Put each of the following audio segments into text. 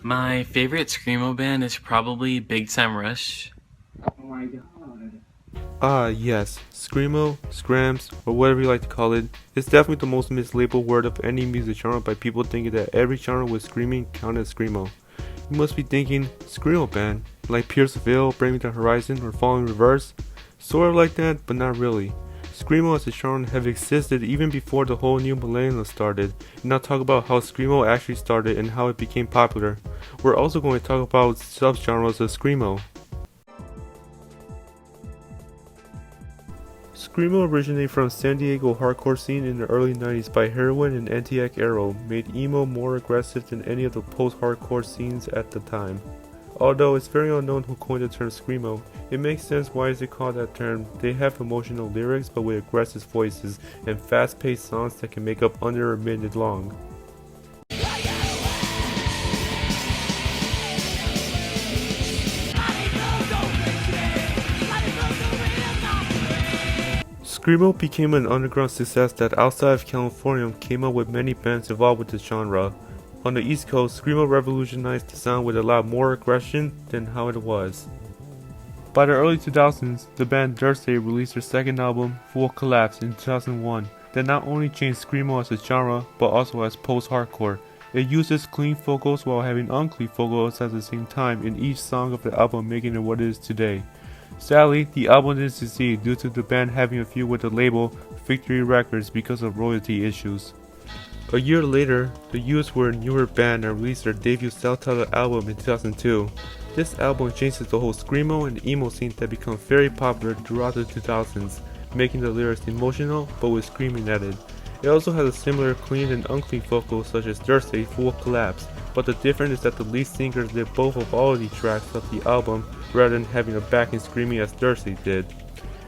My favorite screamo band is probably Big Time Rush. Oh my god. Ah, yes, Screamo, Skramz, or whatever you like to call it, is definitely the most mislabeled word of any music genre by people thinking that every genre with screaming counted as Screamo. You must be thinking, Screamo band, like Pierce the Veil, Bring Me the Horizon, or Fall in Reverse? Sort of like that, but not really. Screamo as a genre have existed even before the whole new millennium started, and I'll talk about how Screamo actually started and how it became popular. We're also going to talk about subgenres of Screamo. Screamo originated from San Diego hardcore scene in the early 90s by Heroin and Anti-Ag Arrow, made emo more aggressive than any of the post-hardcore scenes at the time. Although it's very unknown who coined the term Screamo, it makes sense why is it called that term. They have emotional lyrics but with aggressive voices and fast-paced songs that can make up under a minute long. Screamo became an underground success that outside of California came up with many bands involved with the genre. On the East Coast, Screamo revolutionized the sound with a lot more aggression than how it was. By the early 2000s, the band Thursday released their second album, Full Collapse, in 2001, that not only changed Screamo as a genre, but also as post-hardcore. It uses clean vocals while having unclean vocals at the same time in each song of the album, making it what it is today. Sadly, the album didn't succeed due to the band having a feud with the label Victory Records because of royalty issues. A year later, the Youths were a newer band and released their debut self-titled album in 2002. This album changes the whole screamo and emo scene that became very popular throughout the 2000s, making the lyrics emotional but with screaming added. It also has a similar clean and unclean vocals such as Thursday Full Collapse, but the difference is that the lead singer did both of all of the tracks of the album rather than having a backing screaming as Thursday did.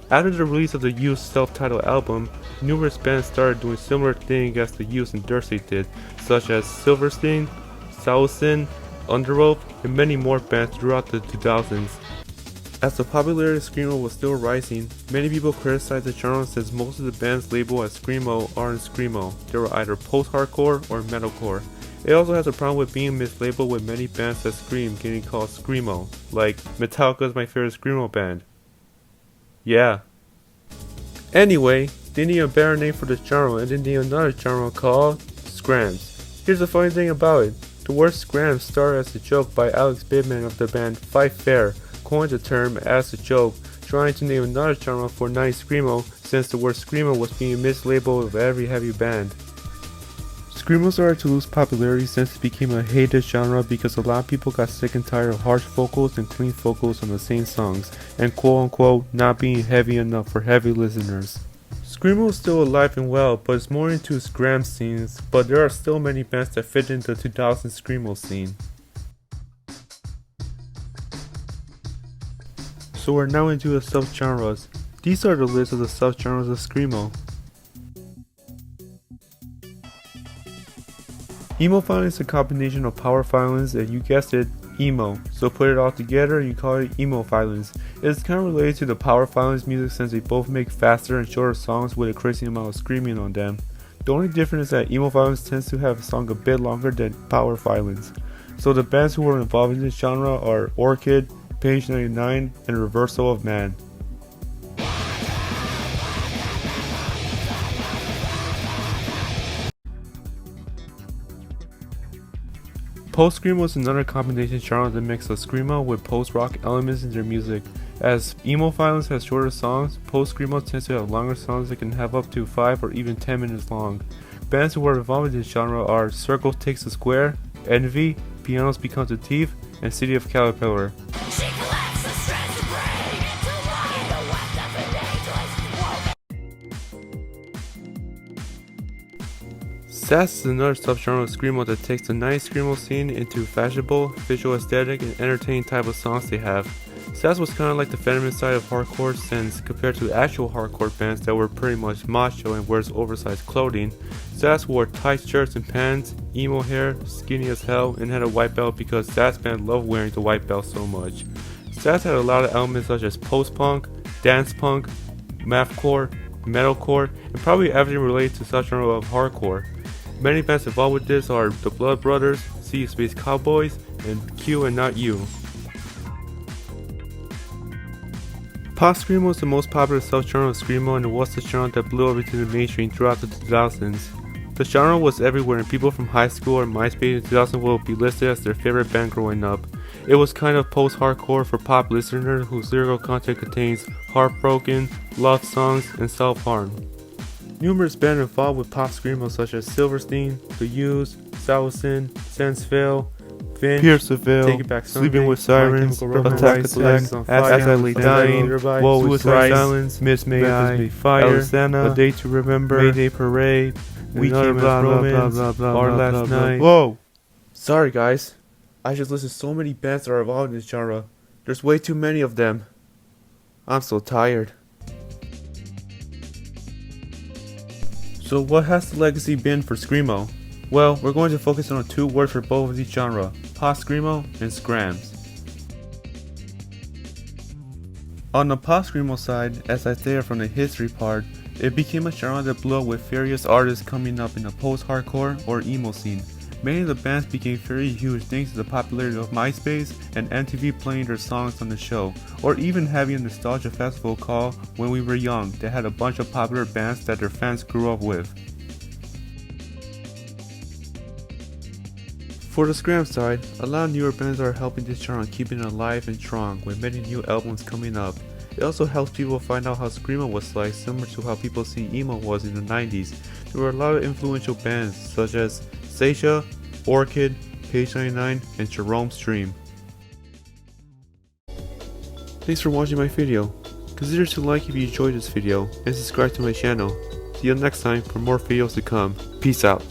After the release of the Youth's self-titled album, numerous bands started doing similar things as the Youths and Thursday did, such as Silverstein, Saucin, Underoath, and many more bands throughout the 2000s. As the popularity of Screamo was still rising, many people criticized the genre since most of the bands labeled as Screamo aren't Screamo. They were either post-hardcore or metalcore. It also has a problem with being mislabeled with many bands that scream getting called Screamo, like Metallica is my favorite Screamo band. Yeah. Anyway, they need a better name for the genre and they need another genre called Skramz. Here's the funny thing about it. The word Skramz started as a joke by Alex Bidman of the band Fight Fair, coined the term as a joke, trying to name another genre for 90s Screamo since the word Screamo was being mislabeled with every heavy band. Screamo started to lose popularity since it became a hated genre because a lot of people got sick and tired of harsh vocals and clean vocals on the same songs, and quote unquote not being heavy enough for heavy listeners. Screamo is still alive and well, but it's more into its Skramz scenes, but there are still many bands that fit into the 2000s Screamo scene. So we're now into the subgenres. These are the list of the subgenres of Screamo. Emoviolence is a combination of power violence and you guessed it, emo. So put it all together, you call it Emoviolence. It is kind of related to the power violence music since they both make faster and shorter songs with a crazy amount of screaming on them. The only difference is that Emoviolence tends to have a song a bit longer than power violence. So the bands who were involved in this genre are Orchid, Page 99, and Reversal of Man. Post-screamo is another combination genre that mixes screamo with post-rock elements in their music. As Emoviolence has shorter songs, post-screamo tends to have longer songs that can have up to 5 or even 10 minutes long. Bands who are involved in this genre are Circle Takes the Square, Envy, Pianos Becomes a Thief, and City of Caterpillar. Sass is another subgenre of screamo that takes the 90s screamo scene into fashionable, visual aesthetic, and entertaining type of songs they have. Sass was kind of like the feminine side of hardcore since, compared to actual hardcore bands that were pretty much macho and wears oversized clothing, Sass wore tight shirts and pants, emo hair, skinny as hell, and had a white belt because Sass band loved wearing the white belt so much. Sass had a lot of elements such as post-punk, dance punk, mathcore, metalcore, and probably everything related to subgenre of hardcore. Many bands involved with this are the Blood Brothers, C Space Cowboys, and Q and Not You. Post-screamo is the most popular subgenre of screamo, and it was the genre that blew over to the mainstream throughout the 2000s. The genre was everywhere, and people from high school or MySpace in 2000 will be listed as their favorite band growing up. It was kind of post-hardcore for pop listeners whose lyrical content contains heartbroken, love songs, and self-harm. Numerous bands involved with pop-screamo such as Silverstein, The Used, Salvation, Sensville, Finch, Pierce the Veil, Take It Back Sunday, Sleeping with Sirens, My Chemical Attack Romance, Attack, As I Lay Dying, Woe is Suicide Right, Silence, Miss May Memphis I, May Fire, Elisana, A Day to Remember, Mayday Parade, We another Came as blah, blah, Romance, blah, blah, Our blah, Last blah, blah. Night. Whoa! Sorry guys, I just listened to so many bands that are involved in this genre. There's way too many of them. I'm so tired. So what has the legacy been for screamo? Well, we're going to focus on 2 words for both of each genre, post-screamo and Skramz. On the post-screamo side, as I stated from the history part, it became a genre that blew up with various artists coming up in the post-hardcore or emo scene. Many of the bands became very huge thanks to the popularity of MySpace and MTV playing their songs on the show, or even having a nostalgia festival called When We Were Young that had a bunch of popular bands that their fans grew up with. For the Skramz side, a lot of newer bands are helping this genre keeping it alive and strong with many new albums coming up. It also helps people find out how screamo was like, similar to how people see emo was in the 90s. There were a lot of influential bands such as Seisha, Orchid, Page 99, and Jerome Stream. Thanks for watching my video. Consider to like if you enjoyed this video and subscribe to my channel. See you next time for more videos to come. Peace out.